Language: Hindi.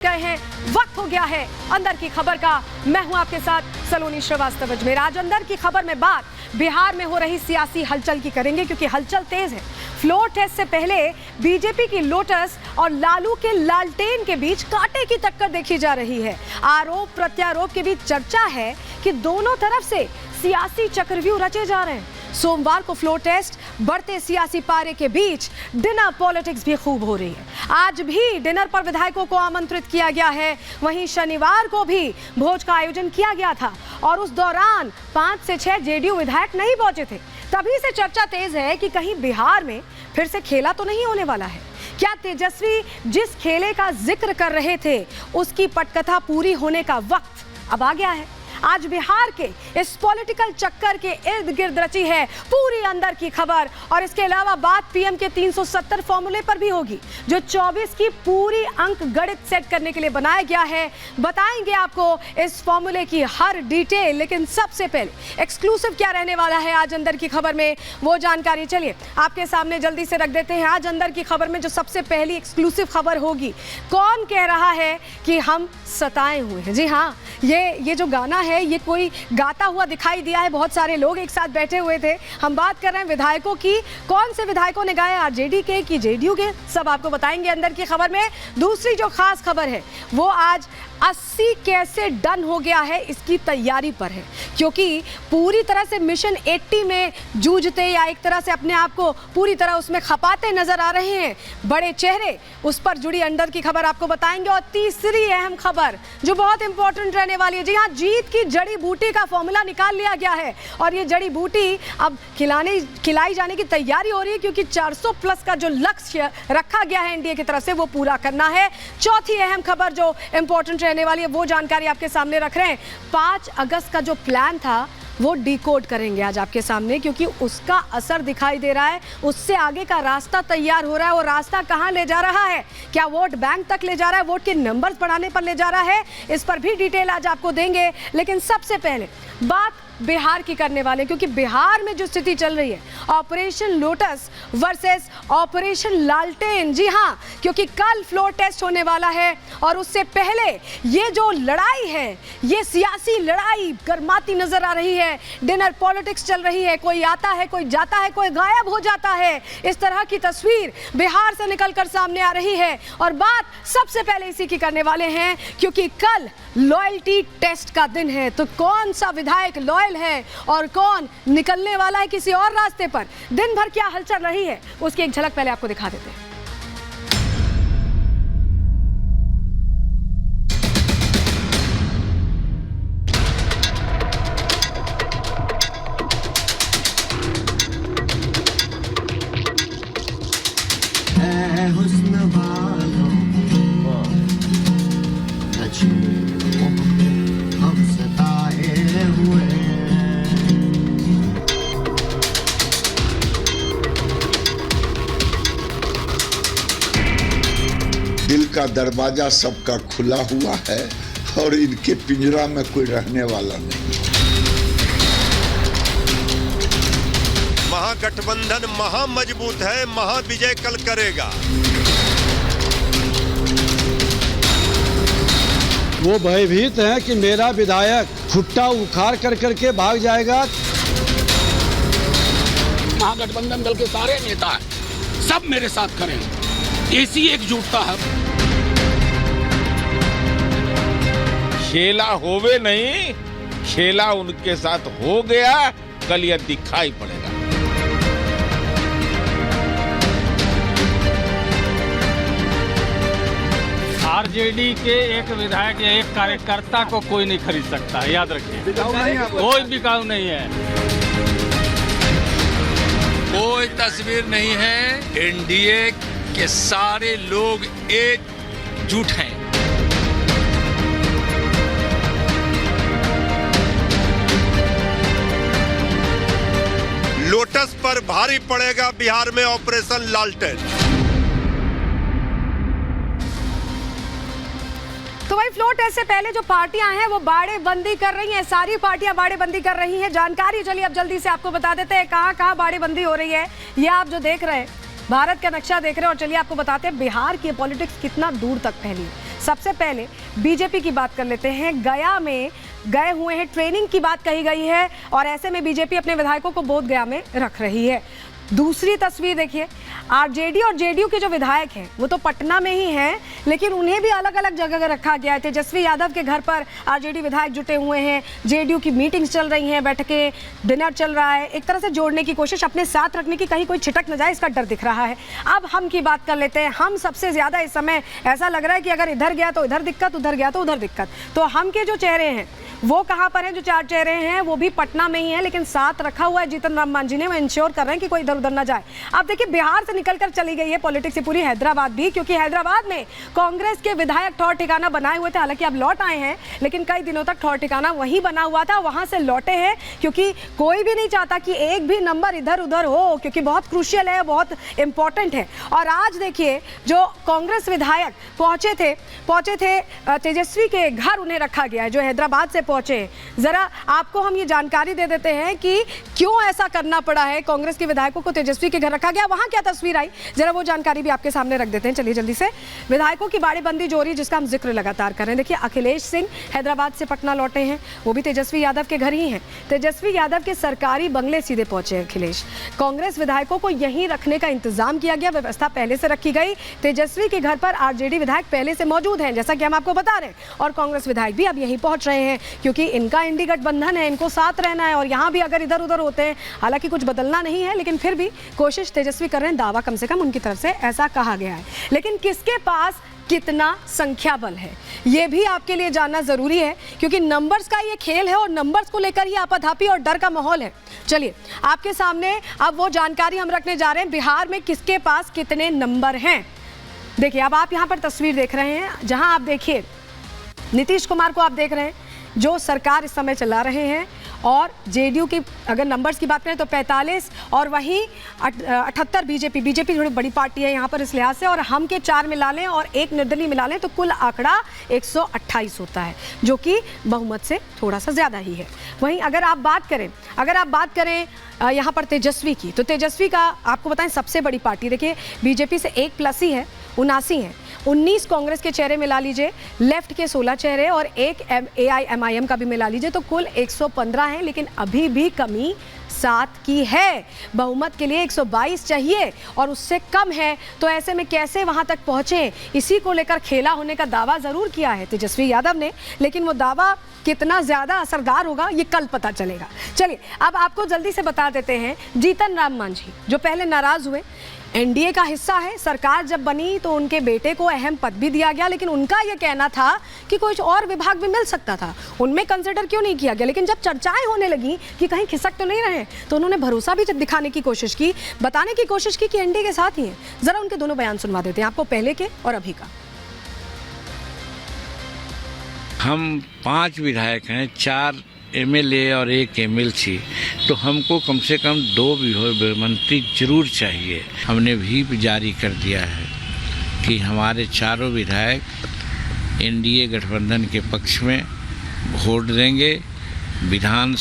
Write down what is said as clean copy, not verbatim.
गए हैं, वक्त हो गया है अंदर की खबर का। मैं हूं आपके साथ सलोनी श्रीवास्तव अजमेर। आज अंदर की खबर में बात बिहार में हो रही सियासी हलचल की करेंगे, क्योंकि हलचल तेज है। फ्लोर टेस्ट से पहले बीजेपी की लोटस और लालू के लालटेन के बीच कांटे की टक्कर देखी जा रही है। आरोप प्रत्यारोप के बीच चर्चा है कि दोनों तरफ से सियासी चक्रव्यूह रचे जा रहे हैं। सोमवार को फ्लोर टेस्ट, बढ़ते सियासी पारे के बीच डिनर पॉलिटिक्स भी खूब हो रही है। आज भी डिनर पर विधायकों को आमंत्रित किया गया है। वहीं शनिवार को भी भोज का आयोजन किया गया था और उस दौरान 5 से 6 जेडीयू विधायक नहीं पहुंचे थे। तभी से चर्चा तेज है कि कहीं बिहार में फिर से खेला तो नहीं होने वाला है। क्या तेजस्वी जिस खेले का जिक्र कर रहे थे उसकी पटकथा पूरी होने का वक्त अब आ गया है? आज बिहार के इस पॉलिटिकल चक्कर के इर्द गिर्द रची है पूरी अंदर की खबर। और इसके अलावा बात पीएम के 370 फॉर्मूले पर भी होगी, जो 24 की पूरी अंक गणित सेट करने के लिए बनाया गया है। बताएंगे आपको इस फॉर्मूले की हर डिटेल, लेकिन सबसे पहले एक्सक्लूसिव क्या रहने वाला है आज अंदर की खबर में, वो जानकारी चलिए आपके सामने जल्दी से रख देते हैं। आज अंदर की खबर में जो सबसे पहली एक्सक्लूसिव खबर होगी, कौन कह रहा है कि हम सताए हुए हैं। जी हाँ, ये जो गाना है ये कोई गाता हुआ दिखाई दिया है। बहुत सारे लोग एक साथ बैठे हुए थे। हम बात कर रहे हैं विधायकों की। कौन से विधायकों ने गाया, आरजेडी के कि जेडीयू के, सब आपको बताएंगे अंदर की खबर में। दूसरी जो खास खबर है वो आज 80 कैसे डन हो गया है इसकी तैयारी पर है, क्योंकि पूरी तरह से मिशन 80 में जूझते या एक तरह से अपने आप को पूरी तरह उसमें खपाते नजर आ रहे हैं बड़े चेहरे। उस पर जुड़ी अंदर की खबर आपको बताएंगे। और तीसरी अहम खबर जो बहुत इंपॉर्टेंट रहने वाली है, जी हाँ, जीत की जड़ी बूटी का फॉर्मूला निकाल लिया गया है और ये जड़ी बूटी अब खिलाई जाने की तैयारी हो रही है, क्योंकि 400 प्लस का जो लक्ष्य रखा गया है एनडीए की तरफ से वो पूरा करना है। चौथी अहम खबर जो इंपॉर्टेंट रहने वाली है वो जानकारी आपके सामने रख रहे हैं। 5 अगस्त का जो प्लान था वो डिकोड करेंगे आज आपके सामने, क्योंकि उसका असर दिखाई दे रहा है। उससे आगे का रास्ता तैयार हो रहा है। वो रास्ता कहां ले जा रहा है? क्या वोट बैंक तक ले जा रहा है, वोट के नंबर्स बढ़ाने पर ले जा रहा है? इस पर भी डिटेल आज आपको देंगे। लेकिन सबसे पहले बात बिहार की करने वाले, क्योंकि बिहार में जो स्थिति चल रही है, ऑपरेशन लोटस वर्सेस ऑपरेशन लालटेन। जी हाँ, क्योंकि कल फ्लोर टेस्ट होने वाला है और उससे पहले ये जो लड़ाई है, ये सियासी लड़ाई गरमाती नजर आ रही है। डिनर पॉलिटिक्स चल रही है, कोई आता है, कोई जाता है, कोई गायब हो जाता है। इस तरह की तस्वीर बिहार से निकलकर सामने आ रही है और बात सबसे पहले इसी की करने वाले हैं, क्योंकि कल लॉयल्टी टेस्ट का दिन है। तो कौन सा विधायक लॉयल है और कौन निकलने वाला है किसी और रास्ते पर? दिन भर क्या हलचल रही है उसकी एक झलक पहले आपको दिखा देते हैं। दिल का दरवाजा सबका खुला हुआ है और इनके पिंजरा में कोई रहने वाला नहीं। महागठबंधन महामजबूत है, महाविजय कल करेगा। वो भयभीत हैं कि मेरा विधायक खुट्टा उखाड़ कर करके भाग जाएगा। महागठबंधन दल के सारे नेता सब मेरे साथ खड़े हैं, ऐसी एकजुटता है। खेला होवे नहीं, खेला उनके साथ हो गया, कल यह दिखाई पड़ेगा। आरजेडी के एक विधायक या एक कार्यकर्ता को कोई नहीं खरीद सकता, याद रखिए। कोई बिकाऊ नहीं है, कोई तस्वीर नहीं है। एनडीए के सारे लोग एकजुट हैं। लोटस पर भारी पड़ेगा बिहार में ऑपरेशन लालटेन। तो वही फ्लोर टेस्ट से पहले जो पार्टियां हैं वो बाड़ेबंदी कर रही हैं। सारी पार्टियां बाड़ेबंदी कर रही हैं। जानकारी चलिए अब जल्दी से आपको बता देते हैं कहां कहां बाड़ेबंदी हो रही है। ये आप जो देख रहे हैं भारत का नक्शा देख रहे हैं और चलिए आपको बताते हैं बिहार की पॉलिटिक्स कितना दूर तक फैली है। सबसे पहले बीजेपी की बात कर लेते हैं। गया में गए हुए हैं, ट्रेनिंग की बात कही गई है और ऐसे में बीजेपी अपने विधायकों को बोध गया में रख रही है। दूसरी तस्वीर देखिए, आरजेडी और जेडीयू के जो विधायक हैं वो तो पटना में ही हैं, लेकिन उन्हें भी अलग अलग जगह रखा गया है। तेजस्वी यादव के घर पर आरजेडी विधायक जुटे हुए हैं, जेडीयू की मीटिंग्स चल रही हैं, बैठकें, डिनर चल रहा है। एक तरह से जोड़ने की कोशिश, अपने साथ रखने की, कहीं कोई छिटक न जाए इसका डर दिख रहा है। अब हम की बात कर लेते हैं। हम सबसे ज़्यादा इस समय ऐसा लग रहा है कि अगर इधर गया तो इधर दिक्कत, उधर गया तो उधर दिक्कत। तो हम के जो चेहरे हैं वो कहाँ पर हैं? जो 4 चेहरे हैं वो भी पटना में ही हैं, लेकिन साथ रखा हुआ है जीतन राम मांझी ने। वो इंश्योर कर रहे हैं कि कोई इधर उधर ना जाए। अब देखिए, बिहार से निकलकर चली गई है पॉलिटिक्स से पूरी हैदराबाद भी, क्योंकि हैदराबाद में कांग्रेस के विधायक ठौर ठिकाना बनाए हुए थे। हालांकि अब लौट आए हैं, लेकिन कई दिनों तक ठौर ठिकाना वहीं बना हुआ था, वहां से लौटे हैं, क्योंकि कोई भी नहीं चाहता कि एक भी नंबर इधर उधर हो, क्योंकि बहुत क्रूशियल है, बहुत इंपॉर्टेंट है। और आज देखिए, जो कांग्रेस विधायक पहुंचे थे तेजस्वी के घर, उन्हें रखा गया है, जो हैदराबाद से पहुंचे। जरा आपको हम ये जानकारी दे देते हैं कि क्यों ऐसा करना पड़ा है, कांग्रेस के विधायकों को तेजस्वी के घर रखा गया, वहां क्या तस्वीर आई, जरा वो जानकारी भी आपके सामने रख देते हैं। चलिए जल्दी से। विधायकों की बाड़ेबंदी जो हो रही है, जिसका हम जिक्र लगातार कर रहे हैं। देखिए, अखिलेश सिंह हैदराबाद से पटना लौटे हैं, वो भी तेजस्वी यादव के घर ही हैं। तेजस्वी यादव के सरकारी बंगले सीधे पहुंचे अखिलेश। कांग्रेस विधायकों को यहीं रखने का इंतजाम किया गया, व्यवस्था पहले से रखी गई। तेजस्वी के घर पर आरजेडी विधायक पहले से मौजूद हैं, जैसा कि हम आपको बता रहे हैं, और कांग्रेस विधायक भी अब यहीं पहुंच रहे हैं, क्योंकि इनका इंडी गठबंधन है, इनको साथ रहना है। और यहाँ भी अगर इधर उधर होते हैं, हालांकि कुछ बदलना नहीं है, लेकिन फिर भी कोशिश तेजस्वी कर रहे हैं, दावा कम से कम उनकी तरफ से ऐसा कहा गया है। लेकिन किसके पास कितना संख्या बल है, ये भी आपके लिए जानना जरूरी है, क्योंकि नंबर्स का ये खेल है और नंबर्स को लेकर ही आपाधापी और डर का माहौल है। चलिए, आपके सामने अब वो जानकारी हम रखने जा रहे हैं, बिहार में किसके पास कितने नंबर हैं। देखिए, अब आप यहाँ पर तस्वीर देख रहे हैं, जहाँ आप देखिए नीतीश कुमार को आप देख रहे हैं, जो सरकार इस समय चला रहे हैं। और जेडीयू की अगर नंबर्स की बात करें तो 45, और वहीं 78 बीजेपी थोड़ी बड़ी पार्टी है यहाँ पर इस लिहाज से, और हम के 4 मिला लें और 1 निर्दलीय मिला लें तो कुल आंकड़ा 128 होता है, जो कि बहुमत से थोड़ा सा ज़्यादा ही है। वहीं अगर आप बात करें यहाँ पर तेजस्वी की, तो तेजस्वी का आपको बताएं सबसे बड़ी पार्टी देखिए, बीजेपी से 1+ ही है, 79 है। 19 कांग्रेस के चेहरे मिला लीजिए, लेफ्ट के 16 चेहरे और 1 AIMIM का भी मिला लीजिए, तो कुल 115 हैं। लेकिन अभी भी कमी 7 की है। बहुमत के लिए 122 चाहिए और उससे कम है, तो ऐसे में कैसे वहां तक पहुंचे, इसी को लेकर खेला होने का दावा जरूर किया है तेजस्वी यादव ने, लेकिन वो दावा कितना ज्यादा असरदार होगा ये कल पता चलेगा। चलिए, अब आपको जल्दी से बता देते हैं, जीतन राम मांझी जो पहले नाराज हुए, एनडीए का हिस्सा है, सरकार जब बनी तो उनके बेटे को अहम पद भी दिया गया, लेकिन उनका यह कहना था कि कुछ और विभाग भी मिल सकता था, उनमें कंसिडर क्यों नहीं किया गया। लेकिन जब चर्चाएं होने लगी कि कहीं खिसक तो नहीं रहे, तो उन्होंने भरोसा भी दिखाने की कोशिश की, बताने की कोशिश की कि एनडीए के साथ ही हैं। जरा उनके दोनों बयान सुनवा देते हैं आपको, पहले के और अभी का। हम 5 विधायक हैं, 4 MLA और 1 MLC, तो हमको कम से कम 2 मंत्री जरूर चाहिए। हमने व्हीप जारी कर दिया है कि हमारे चारों विधायक एनडीए गठबंधन के पक्ष में वोट देंगे। विधान